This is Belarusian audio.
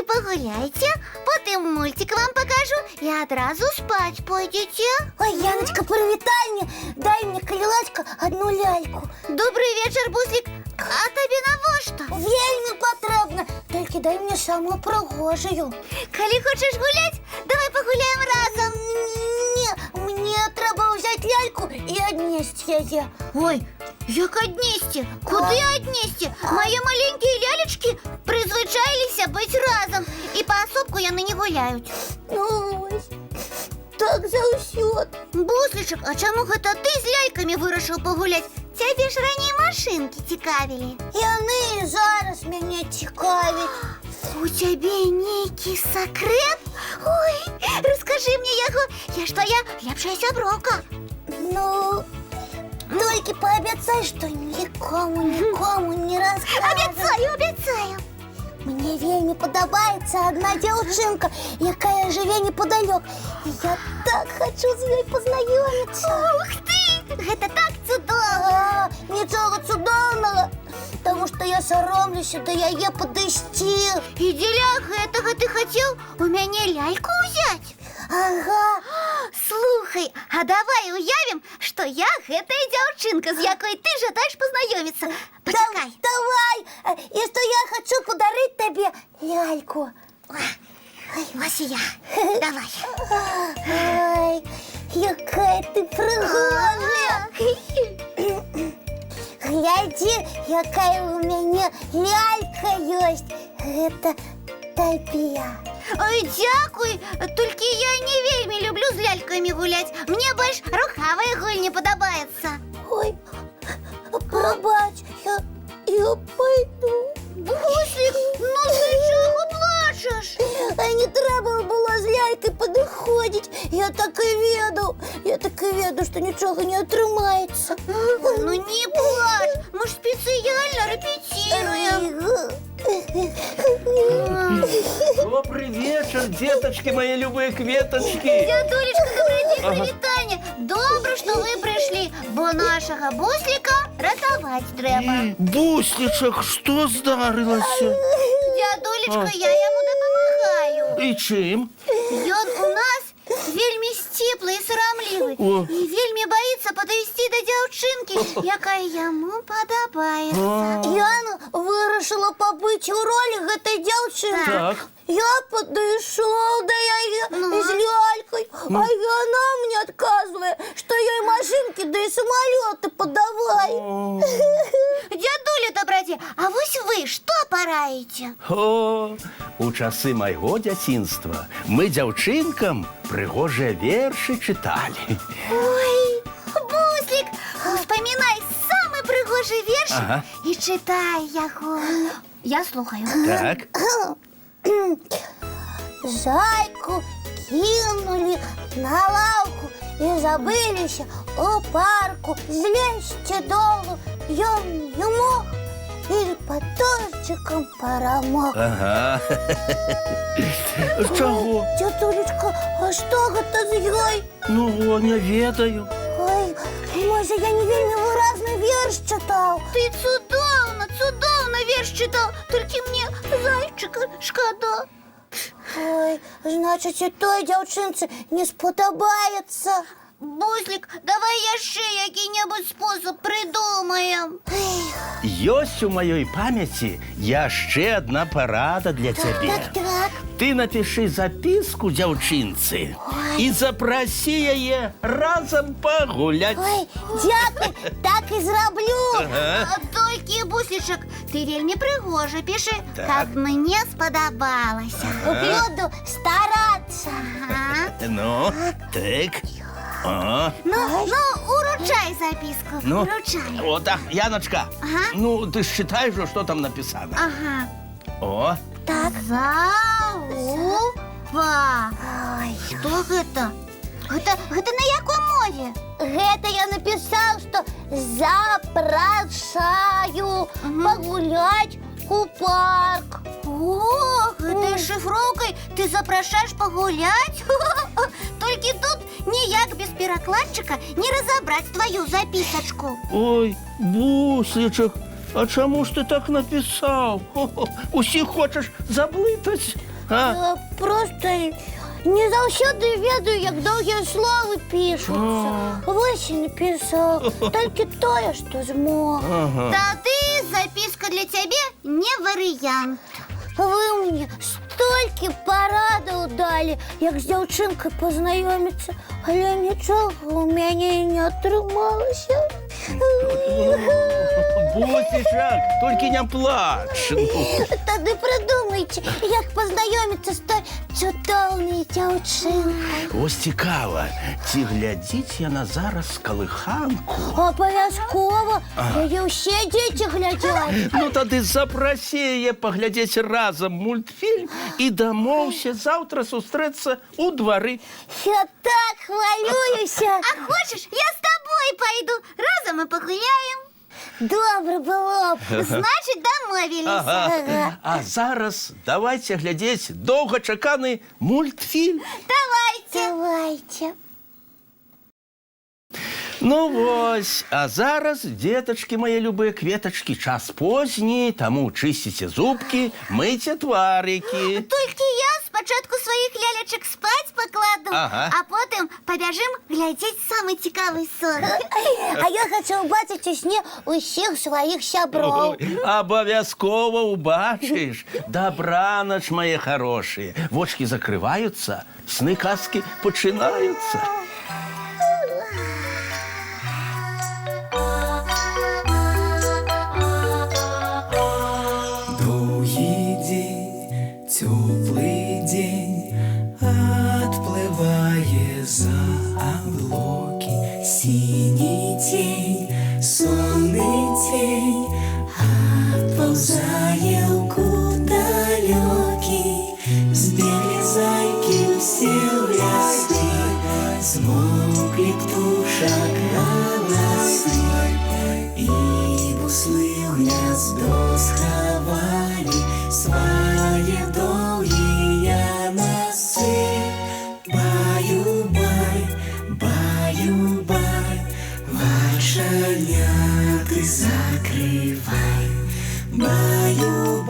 Давайте погуляйте, потом мультик вам покажу и одразу спать пойдете. Ой, Яночка, привітай мне, дай мне, крылачка, одну ляльку. Добрый вечер, Буслик. А тебе навошта? Вельми потрібно, тільки дай мне саму пригожую. Коли хочеш гулять, давай погуляємо разом. Ні, мені треба взяти ляльку і однести її. Ой, як однести? Куди однести? Мої маленькі лялечки призвичайлися бути разом. І поособку яны не гуляють. Ну ось, так заусюд. Бусличок, а чому гэта ти з ляльками вирішив погулять? Тебе ж раніше машинки цікавили. Яны зараз мене цікавить. У тебе некий секрет? Ой, розкажи мені його. Я ж твоя лепшая сяброка. Ну, тільки пообіцяй, що нікому не розкажеш. Обіцяю. Мне вельми подобається одна дівчинка, яка живе неподалек. І я так хочу з нею познайомитися. Ух ти, гэта так чудово. Нічого чудовного, тому що я соромлюся до яє подисти. І для гэтага ти хотів у мене ляльку взяти? Ага. Слухай, а давай уявим, що я гэтая дзяўчынка, з якой ти жадаєш познайомитися. Почекай. Давай, і що я хочу подарити тобі ляльку. Ось і я. Давай. Ой, яка ти пригожа. Гляди, яка у мене лялька є. Це тобі. Ой, дякую, тільки я не вельми люблю з ляльками гулять. Мені більш рухавая гульня подобається. Ой, пробач, я пойду. Буслик, ну ти чого плачеш? А не треба було з ляльки підходити. Я так і веду, що нічого не отримається. Ну не плачь, мы ж специально репетируем. Добрый вечер, деточки, мои любые кветочки. Дядулечка, добрый день, привітання. Добре, що ви прийшли, бо нашого Буслика рятувати треба. Бусличек, что здарилося? Дядулечка, я йому допомагаю. И чим? Ён у нас вельми стіплий і соромливий. О. І вельми боїться підвести до дівчинки, яка йому подобається. Яна вирішила побити у ролі цієї дівчинки. Так. Я підійшов до її з лялькою, а вона мені відказує, що їй машинки да й самоліти подавай. Дядуля доброді, а ось ви що пораєте? О, у часы майго дзяцінства мы дзяўчынкам прыгожыя вершы чыталі. Ой, Буслик, успоминай самый пригожий вірш Ага. і читай його. Я слухаю. Так. Зайку кинули на лавку и забылись у парку. Злезть долу ён не мог, и под дождиком промок. Ага. Чаго? Тетулечка, а что это з ёй? Ну, не ведаю. Ой, може я не вельми виразний вірш читав. Ти цудовно вірш читав, тільки мені зайчика шкода. Ой, значить, і той дівчинці не сподобається. Буслик, давай яшчэ які-небудь спосіб придумаем. Ёсць у маёй памяці яшчэ адна парада для цябе. Так. Ты напиши записку дзяўчынцы і запрасі яе разам пагуляць. Ой, дякую, так і зроблю. А тільки, Бусличок, ти вельми пригоже пиши, Так. як мені сподобалося. Буду старатися. Ага. Ну, так. О. Ну, уручай записку, Ну, уручай. вот так, Яночка. Ага. Ну, ты ж читаешь же, что там написано. Ага. О, Так. Заува. Ой, Что гэта? Гэта на якой мове? гэта я написал, что запрашаю погулять у парк. О, этой шифровкой ты запрашаешь погулять? Только тут ніяк без перекладчика не разобрать твою записочку. ой, Бусличек, а чому ж ти так написав? Усіх хочеш заблитать? А? Просто не заўсёды ведаю, як доўгія словы пішуцца. Вось і напісаў, толькі тое, што змог. Тады запіска для цябе не варыянт. Вы мне столькі парадаў далі, як з дзяўчынкай пазнаёміцца, але нічога ў мяне не атрымалася. Бусічак, толькі не плач. Тады прыдумайце, як пазнаёміцца з той цудоўнай дзяўчынкай. Ось цікава, ці глядзіць яна зараз калыханку? Абавязкова, яе ўсе дзеці глядзяць. Ну тады запрасі яе паглядзець разам мультфільм і дамоўся заўтра сустрэцца ў двары. Я так хвалююся. А хочаш, я з табой пайду, разам і пагуляем. Добра было б. Значыць, дамовіліся. Ага. А зараз давайце глядзець доўгачаканы мультфільм. Давайте. Ну вось, а зараз, дзетачкі мае любыя кветачкі, час позні, таму чысціце зубкі, мыйце тварыкі. Толькі я спачатку сваіх лялечак спаць пакладу, Ага. а потым пабяжым глядзець самы цікавы сон. А я хочу убачыць у сне усіх сваіх сяброў. Абавязкова убачыш. Добранач, мае хорошыя. Вочкі закрываюцца, сны казкі пачынаюцца. Теплый день отплывая за облаки, синий тень, сонный тень отползая куда далекий, сбегли зайки все в лесу, смолкли птушек голосы, и буслы в гнездо сховали свои долгие носы. Баю-бай, баю-бай, вошенят ты закрывай. Баю-бай.